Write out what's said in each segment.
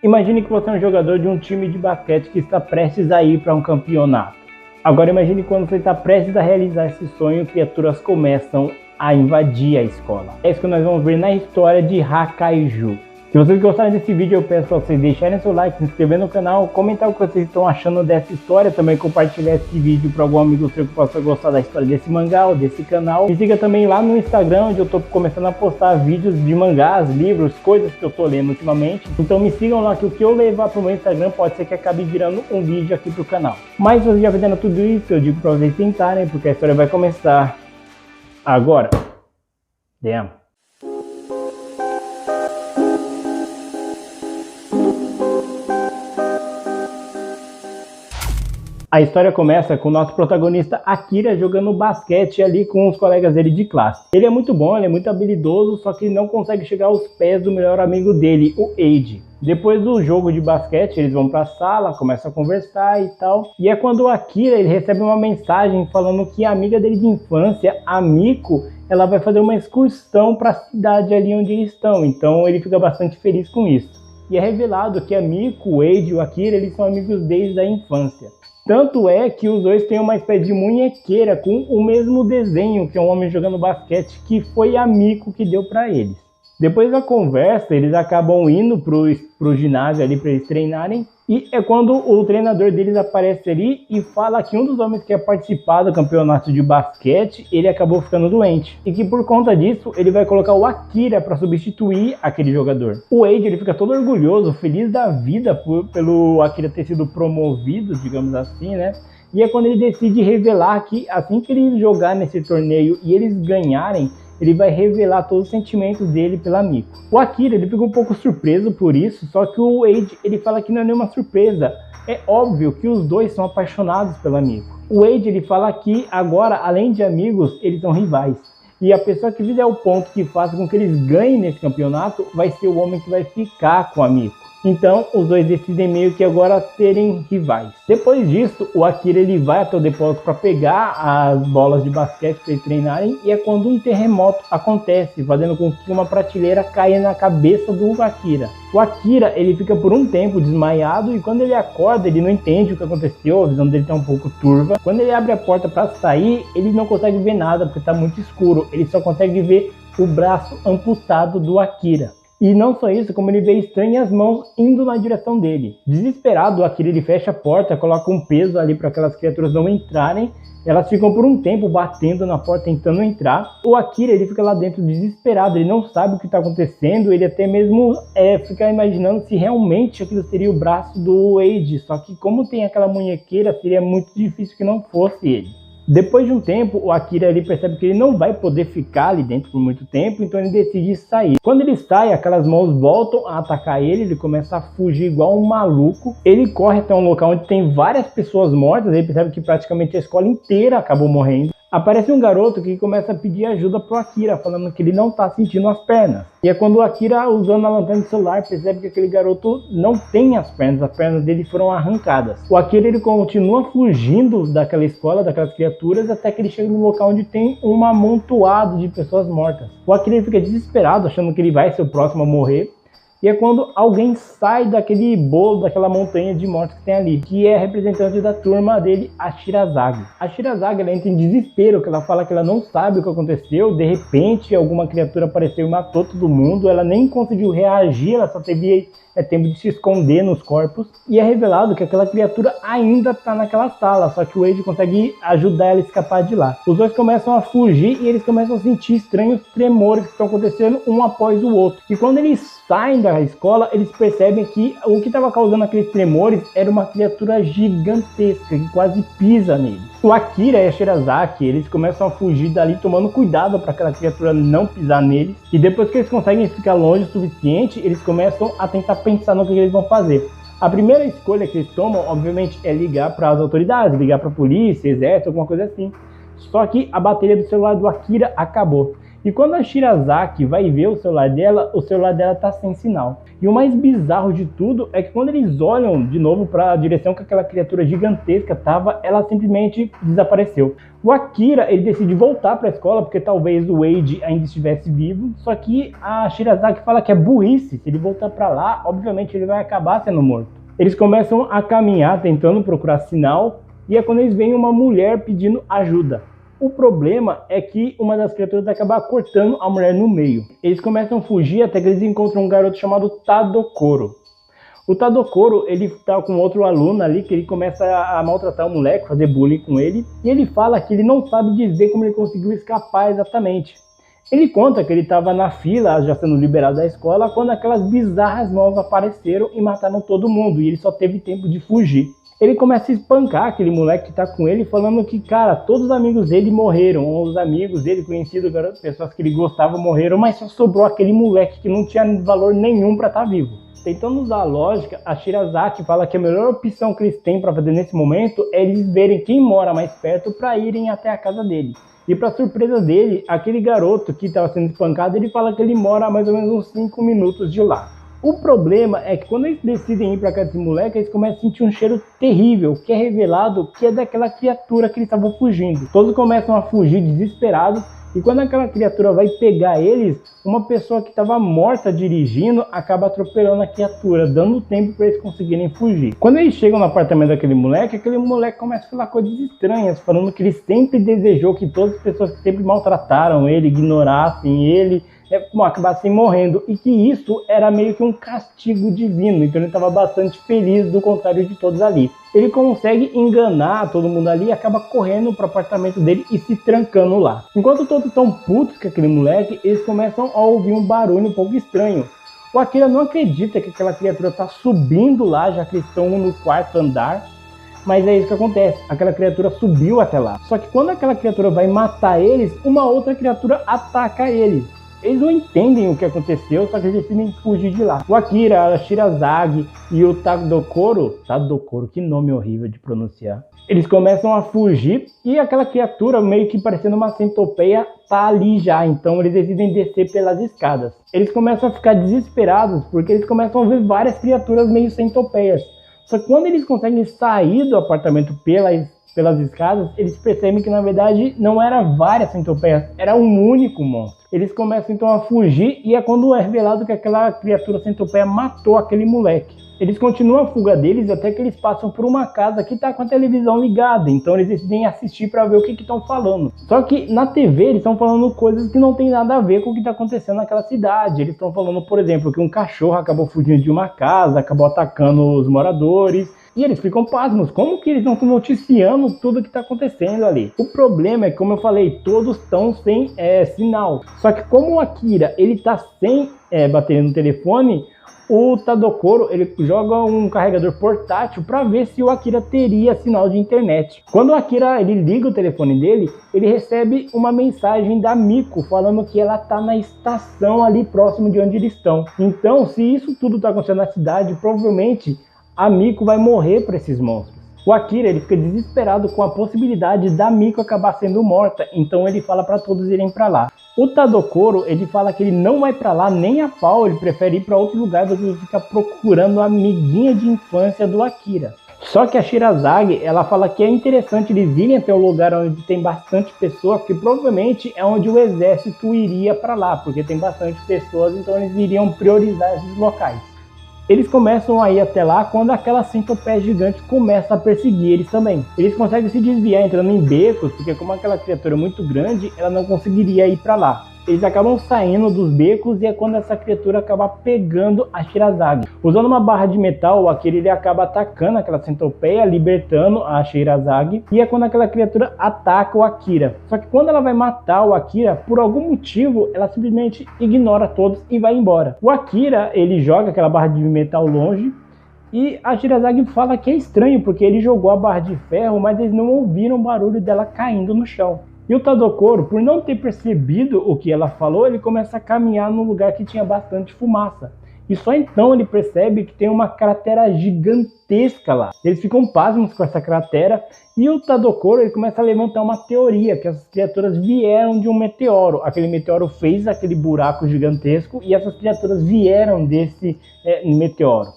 Imagine que você é um jogador de um time de basquete que está prestes a ir para um campeonato. Agora imagine quando você está prestes a realizar esse sonho, criaturas começam a invadir a escola. É isso que nós vamos ver na história de Hakaiju. Se vocês gostaram desse vídeo, eu peço para vocês deixarem seu like, se inscrever no canal, comentar o que vocês estão achando dessa história, também compartilhar esse vídeo para algum amigo seu que possa gostar da história desse mangá ou desse canal. Me siga também lá no Instagram, onde eu estou começando a postar vídeos de mangás, livros, coisas que eu estou lendo ultimamente. Então me sigam lá, que o que eu levar para o meu Instagram pode ser que acabe virando um vídeo aqui para o canal. Mas se vocês já fizeram tudo isso, eu digo para vocês tentarem, porque a história vai começar agora. Damn. A história começa com o nosso protagonista Akira jogando basquete ali com os colegas dele de classe. Ele é muito bom, ele é muito habilidoso, só que ele não consegue chegar aos pés do melhor amigo dele, o Eiji. Depois do jogo de basquete, eles vão para a sala, começam a conversar e tal. E é quando o Akira ele recebe uma mensagem falando que a amiga dele de infância, a Miko, ela vai fazer uma excursão para a cidade ali onde eles estão. Então ele fica bastante feliz com isso. E é revelado que a Miko, o Eiji e o Akira, eles são amigos desde a infância. Tanto é que os dois têm uma espécie de munhequeira com o mesmo desenho, que é um homem jogando basquete, que foi a Miko que deu para eles. Depois da conversa, eles acabam indo pro ginásio ali para eles treinarem. E é quando o treinador deles aparece ali e fala que um dos homens que ia participar do campeonato de basquete, ele acabou ficando doente. E que por conta disso, ele vai colocar o Akira para substituir aquele jogador. O Eiji, ele fica todo orgulhoso, feliz da vida pelo Akira ter sido promovido, digamos assim, né? E é quando ele decide revelar que assim que ele jogar nesse torneio e eles ganharem, ele vai revelar todos os sentimentos dele pela Miko. O Akira ele fica um pouco surpreso por isso, só que o Eiji ele fala que não é nenhuma surpresa. É óbvio que os dois são apaixonados pela Miko. O Eiji ele fala que agora, além de amigos, eles são rivais. E a pessoa que fizer o ponto que faça com que eles ganhem nesse campeonato vai ser o homem que vai ficar com a Miko. Então, os dois decidem meio que agora serem rivais. Depois disso, o Akira ele vai até o depósito para pegar as bolas de basquete para eles treinarem. E é quando um terremoto acontece, fazendo com que uma prateleira caia na cabeça do Akira. O Akira ele fica por um tempo desmaiado e quando ele acorda, ele não entende o que aconteceu, a visão dele está um pouco turva. Quando ele abre a porta para sair, ele não consegue ver nada porque está muito escuro. Ele só consegue ver o braço amputado do Akira. E não só isso, como ele vê estranhas mãos indo na direção dele. Desesperado, o Akira ele fecha a porta, coloca um peso ali para aquelas criaturas não entrarem. Elas ficam por um tempo batendo na porta, tentando entrar. O Akira ele fica lá dentro desesperado, ele não sabe o que está acontecendo. Ele até mesmo fica imaginando se realmente aquilo seria o braço do Eiji. Só que como tem aquela munhequeira, seria muito difícil que não fosse ele. Depois de um tempo, o Akira ele percebe que ele não vai poder ficar ali dentro por muito tempo, então ele decide sair. Quando ele sai, aquelas mãos voltam a atacar ele, ele começa a fugir igual um maluco. Ele corre até um local onde tem várias pessoas mortas, ele percebe que praticamente a escola inteira acabou morrendo. Aparece um garoto que começa a pedir ajuda pro Akira, falando que ele não tá sentindo as pernas. E é quando o Akira, usando a lanterna do celular, percebe que aquele garoto não tem as pernas dele foram arrancadas. O Akira ele continua fugindo daquela escola, daquelas criaturas, até que ele chega no local onde tem um amontoado de pessoas mortas. O Akira ele fica desesperado, achando que ele vai ser o próximo a morrer. E é quando alguém sai daquele bolo, daquela montanha de mortos que tem ali, que é a representante da turma dele, a Shirazagi. A Shirazagi ela entra em desespero, que ela fala que ela não sabe o que aconteceu, de repente alguma criatura apareceu e matou todo mundo, ela nem conseguiu reagir, ela só teve tempo de se esconder nos corpos. E é revelado que aquela criatura ainda está naquela sala, só que o Eiji consegue ajudar ela a escapar de lá. Os dois começam a fugir e eles começam a sentir estranhos tremores que estão acontecendo um após o outro. E quando eles saem da escola, eles percebem que o que estava causando aqueles tremores era uma criatura gigantesca que quase pisa neles. O Akira e a Shirazaki, eles começam a fugir dali tomando cuidado para aquela criatura não pisar neles. E depois que eles conseguem ficar longe o suficiente, eles começam a tentar pensar no que eles vão fazer. A primeira escolha que eles tomam, obviamente, é ligar para as autoridades, ligar para a polícia, exército, alguma coisa assim. Só que a bateria do celular do Akira acabou. E quando a Shirazaki vai ver o celular dela tá sem sinal. E o mais bizarro de tudo é que quando eles olham de novo para a direção que aquela criatura gigantesca estava, ela simplesmente desapareceu. O Akira, ele decide voltar para a escola porque talvez o Eiji ainda estivesse vivo, só que a Shirazaki fala que é burrice. Se ele voltar para lá, obviamente ele vai acabar sendo morto. Eles começam a caminhar tentando procurar sinal e é quando eles veem uma mulher pedindo ajuda. O problema é que uma das criaturas vai acabar cortando a mulher no meio. Eles começam a fugir até que eles encontram um garoto chamado Tadokoro. O Tadokoro, ele tá com outro aluno ali, que ele começa a maltratar o moleque, fazer bullying com ele. E ele fala que ele não sabe dizer como ele conseguiu escapar exatamente. Ele conta que ele estava na fila, já sendo liberado da escola, quando aquelas bizarras mãos apareceram e mataram todo mundo. E ele só teve tempo de fugir. Ele começa a espancar aquele moleque que tá com ele, falando que, cara, todos os amigos dele morreram, os amigos dele, conhecidos, pessoas que ele gostava, morreram, mas só sobrou aquele moleque que não tinha valor nenhum pra estar vivo. Tentando usar a lógica, a Shirazaki fala que a melhor opção que eles têm para fazer nesse momento é eles verem quem mora mais perto para irem até a casa dele. E para surpresa dele, aquele garoto que estava sendo espancado, ele fala que ele mora a mais ou menos uns 5 minutos de lá. O problema é que quando eles decidem ir para casa desse moleque, eles começam a sentir um cheiro terrível, que é revelado que é daquela criatura que eles estavam fugindo. Todos começam a fugir desesperados, e quando aquela criatura vai pegar eles, uma pessoa que estava morta dirigindo acaba atropelando a criatura, dando tempo para eles conseguirem fugir. Quando eles chegam no apartamento daquele moleque começa a falar coisas estranhas, falando que ele sempre desejou que todas as pessoas que sempre maltrataram ele, ignorassem ele, acabassem morrendo, e que isso era meio que um castigo divino, então ele estava bastante feliz, do contrário de todos ali. Ele consegue enganar todo mundo ali e acaba correndo para o apartamento dele e se trancando lá. Enquanto todos estão putos com aquele moleque, eles começam a ouvir um barulho um pouco estranho. O Akira não acredita que aquela criatura está subindo lá, já que eles estão no 4º andar, mas é isso que acontece, aquela criatura subiu até lá. Só que quando aquela criatura vai matar eles, uma outra criatura ataca eles. Eles não entendem o que aconteceu, só que eles decidem fugir de lá. O Akira, a Shirazaki e o Tadokoro, que nome horrível de pronunciar, eles começam a fugir e aquela criatura, meio que parecendo uma centopeia, tá ali já. Então eles decidem descer pelas escadas. Eles começam a ficar desesperados porque eles começam a ver várias criaturas meio centopeias. Só que quando eles conseguem sair do apartamento pelas escadas, eles percebem que na verdade não era várias centopeias, era um único monstro. Eles começam então a fugir e é quando é revelado que aquela criatura centopeia matou aquele moleque. Eles continuam a fuga deles até que eles passam por uma casa que está com a televisão ligada, então eles decidem assistir para ver o que estão falando. Só que na TV eles estão falando coisas que não tem nada a ver com o que está acontecendo naquela cidade. Eles estão falando, por exemplo, que um cachorro acabou fugindo de uma casa, acabou atacando os moradores. E eles ficam pasmos, como que eles não estão noticiando tudo que está acontecendo ali? O problema é que, como eu falei, todos estão sem sinal. Só que como o Akira ele está sem bateria no telefone, o Tadokoro ele joga um carregador portátil para ver se o Akira teria sinal de internet. Quando o Akira ele liga o telefone dele, ele recebe uma mensagem da Miko falando que ela está na estação ali próximo de onde eles estão. Então, se isso tudo está acontecendo na cidade, provavelmente a Miko vai morrer para esses monstros. O Akira ele fica desesperado com a possibilidade da Miko acabar sendo morta, então ele fala para todos irem para lá. O Tadokoro ele fala que ele não vai para lá nem a pau, ele prefere ir para outro lugar do que ficar procurando a amiguinha de infância do Akira. Só que a Shirazaki ela fala que é interessante eles irem até o lugar onde tem bastante pessoas, porque provavelmente é onde o exército iria para lá, porque tem bastante pessoas, então eles iriam priorizar esses locais. Eles começam a ir até lá quando aquela centopeia gigante começa a perseguir eles também. Eles conseguem se desviar entrando em becos, porque como aquela criatura é muito grande, ela não conseguiria ir para lá. Eles acabam saindo dos becos e é quando essa criatura acaba pegando a Shirazaki. Usando uma barra de metal, o Akira ele acaba atacando aquela centopeia, libertando a Shirazaki. E é quando aquela criatura ataca o Akira. Só que quando ela vai matar o Akira, por algum motivo, ela simplesmente ignora todos e vai embora. O Akira ele joga aquela barra de metal longe. E a Shirazaki fala que é estranho, porque ele jogou a barra de ferro, mas eles não ouviram o barulho dela caindo no chão. E o Tadokoro, por não ter percebido o que ela falou, ele começa a caminhar num lugar que tinha bastante fumaça. E só então ele percebe que tem uma cratera gigantesca lá. Eles ficam pasmos com essa cratera e o Tadokoro ele começa a levantar uma teoria que essas criaturas vieram de um meteoro. Aquele meteoro fez aquele buraco gigantesco e essas criaturas vieram desse meteoro.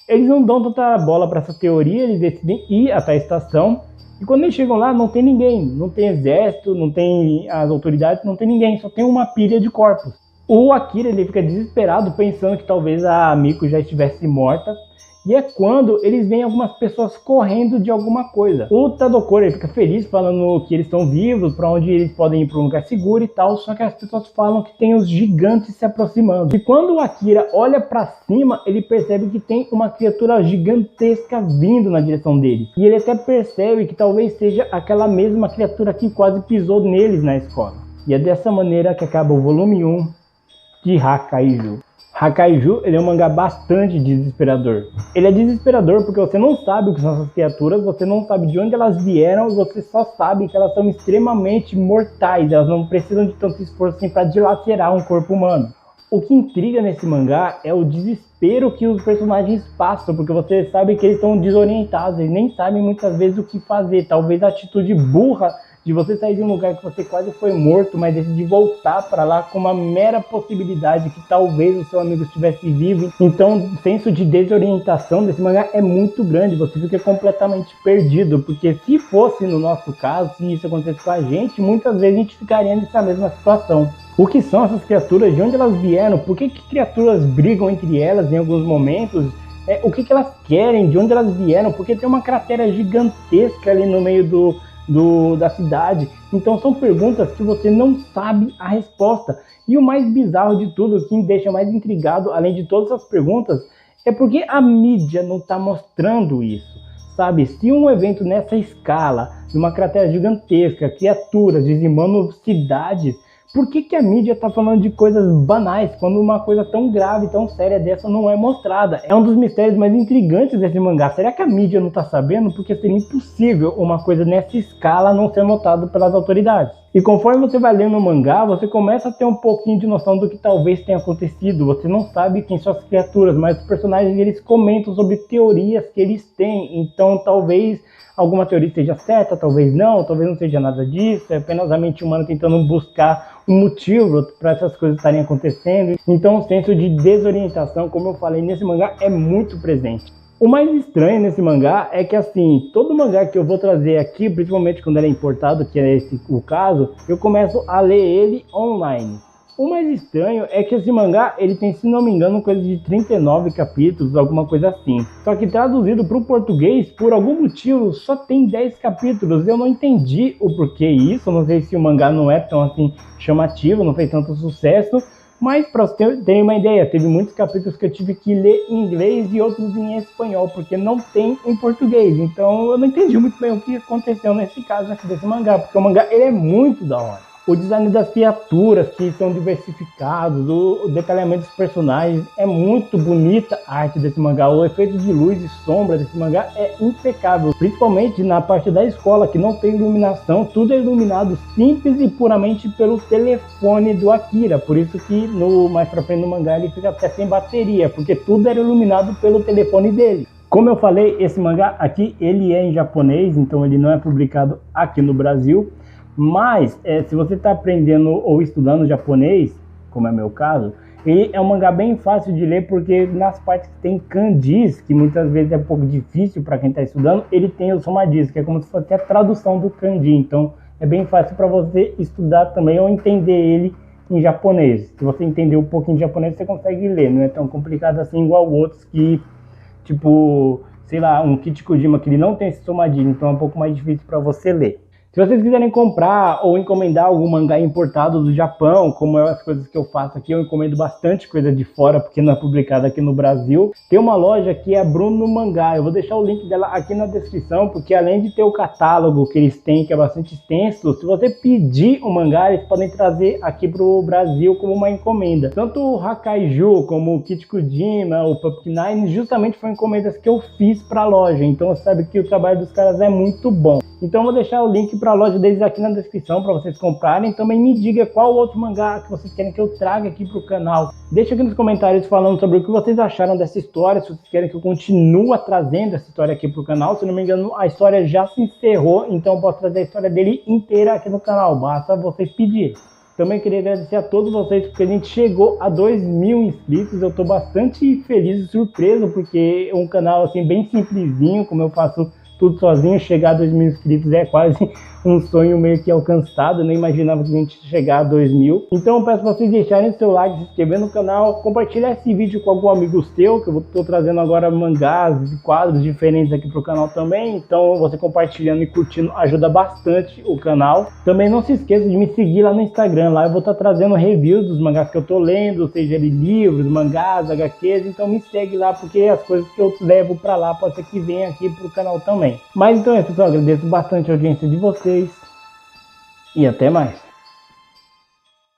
Eles não dão tanta bola para essa teoria, eles decidem ir até a estação. E quando eles chegam lá, não tem ninguém. Não tem exército, não tem as autoridades, não tem ninguém. Só tem uma pilha de corpos. O Akira ele fica desesperado, pensando que talvez a Miko já estivesse morta. E é quando eles veem algumas pessoas correndo de alguma coisa. O Tadokoro ele fica feliz falando que eles estão vivos, para onde eles podem ir para um lugar seguro e tal. Só que as pessoas falam que tem os gigantes se aproximando. E quando o Akira olha para cima, ele percebe que tem uma criatura gigantesca vindo na direção dele. E ele até percebe que talvez seja aquela mesma criatura que quase pisou neles na escola. E é dessa maneira que acaba o volume 1 de Hakaiju. Hakaiju ele é um mangá bastante desesperador. Ele é desesperador porque você não sabe o que são essas criaturas, você não sabe de onde elas vieram, você só sabe que elas são extremamente mortais, elas não precisam de tanto esforço assim para dilacerar um corpo humano. O que intriga nesse mangá é o desespero que os personagens passam, porque você sabe que eles estão desorientados, eles nem sabem muitas vezes o que fazer, talvez a atitude burra de você sair de um lugar que você quase foi morto, mas decidir voltar para lá com uma mera possibilidade que talvez o seu amigo estivesse vivo. Então o senso de desorientação desse mangá é muito grande, você fica completamente perdido, porque se fosse no nosso caso, se isso acontecesse com a gente, muitas vezes a gente ficaria nessa mesma situação. O que são essas criaturas? De onde elas vieram? Por que criaturas brigam entre elas em alguns momentos? O que elas querem? De onde elas vieram? Porque tem uma cratera gigantesca ali no meio da cidade. Então são perguntas que você não sabe a resposta. E o mais bizarro de tudo, o que me deixa mais intrigado, além de todas essas perguntas, é porque a mídia não está mostrando isso. Sabe, se um evento nessa escala, de uma cratera gigantesca, criaturas dizimando cidades, por que a mídia está falando de coisas banais, quando uma coisa tão grave, tão séria dessa não é mostrada? É um dos mistérios mais intrigantes desse mangá. Será que a mídia não está sabendo? Porque seria impossível uma coisa nessa escala não ser notada pelas autoridades. E conforme você vai lendo o mangá, você começa a ter um pouquinho de noção do que talvez tenha acontecido. Você não sabe quem são as criaturas, mas os personagens eles comentam sobre teorias que eles têm. Então talvez alguma teoria esteja certa, talvez não seja nada disso. É apenas a mente humana tentando buscar um motivo para essas coisas estarem acontecendo. Então o senso de desorientação, como eu falei, nesse mangá é muito presente. O mais estranho nesse mangá é que, assim, todo mangá que eu vou trazer aqui, principalmente quando ele é importado, que é esse o caso, eu começo a ler ele online. O mais estranho é que esse mangá, ele tem, se não me engano, coisa de 39 capítulos, alguma coisa assim. Só que traduzido para o português, por algum motivo, só tem 10 capítulos. Eu não entendi o porquê isso, não sei se o mangá não é tão, assim, chamativo, não fez tanto sucesso. Mas para vocês terem uma ideia, teve muitos capítulos que eu tive que ler em inglês e outros em espanhol, porque não tem em português. Então eu não entendi muito bem o que aconteceu nesse caso aqui desse mangá, porque o mangá ele é muito da hora. O design das criaturas que são diversificados, o detalhamento dos personagens, é muito bonita a arte desse mangá. O efeito de luz e sombra desse mangá é impecável, principalmente na parte da escola, que não tem iluminação, tudo é iluminado simples e puramente pelo telefone do Akira. Por isso que mais pra frente no mangá ele fica até sem bateria, porque tudo era iluminado pelo telefone dele. Como eu falei, esse mangá aqui ele é em japonês, então ele não é publicado aqui no Brasil. Mas, se você está aprendendo ou estudando japonês, como é meu caso, ele é um mangá bem fácil de ler, porque nas partes que tem kanjis, que muitas vezes é um pouco difícil para quem está estudando, ele tem os somadis, que é como se fosse a tradução do kanji. Então, é bem fácil para você estudar também ou entender ele em japonês. Se você entender um pouquinho de japonês, você consegue ler. Não é tão complicado assim igual outros que, tipo, sei lá, um Kichikojima, que ele não tem esse somadinho, então é um pouco mais difícil para você ler. Se vocês quiserem comprar ou encomendar algum mangá importado do Japão, como é as coisas que eu faço aqui, eu encomendo bastante coisa de fora, porque não é publicado aqui no Brasil. Tem uma loja que é a Bruno Mangá, eu vou deixar o link dela aqui na descrição, porque além de ter o catálogo que eles têm, que é bastante extenso, se você pedir um mangá, eles podem trazer aqui pro Brasil como uma encomenda. Tanto o Hakaiju, como o Kichikojima, o Pumpkin Nine, justamente foram encomendas que eu fiz pra loja, então você sabe que o trabalho dos caras é muito bom. Então eu vou deixar o link para a loja deles aqui na descrição para vocês comprarem. Também me diga qual outro mangá que vocês querem que eu traga aqui para o canal. Deixa aqui nos comentários falando sobre o que vocês acharam dessa história, se vocês querem que eu continue trazendo essa história aqui para o canal. Se não me engano, a história já se encerrou, então eu posso trazer a história dele inteira aqui no canal, basta vocês pedirem. Também queria agradecer a todos vocês porque a gente chegou a 2.000 inscritos. Eu estou bastante feliz e surpreso porque é um canal assim bem simplesinho, como eu faço tudo sozinho. Chegar a 2.000 inscritos é quase um sonho meio que alcançado. Eu nem imaginava que a gente ia chegar a 2.000. Então eu peço para vocês deixarem seu like, se inscrever no canal, compartilhar esse vídeo com algum amigo seu, que eu estou trazendo agora mangás e quadros diferentes aqui para o canal também. Então você compartilhando e curtindo ajuda bastante o canal. Também não se esqueça de me seguir lá no Instagram. Lá eu vou estar trazendo reviews dos mangás que eu estou lendo, seja ele livros, mangás, HQs. Então me segue lá porque as coisas que eu levo para lá pode ser que venha aqui para o canal também. Mas então é isso, pessoal. Agradeço bastante a audiência de vocês e até mais.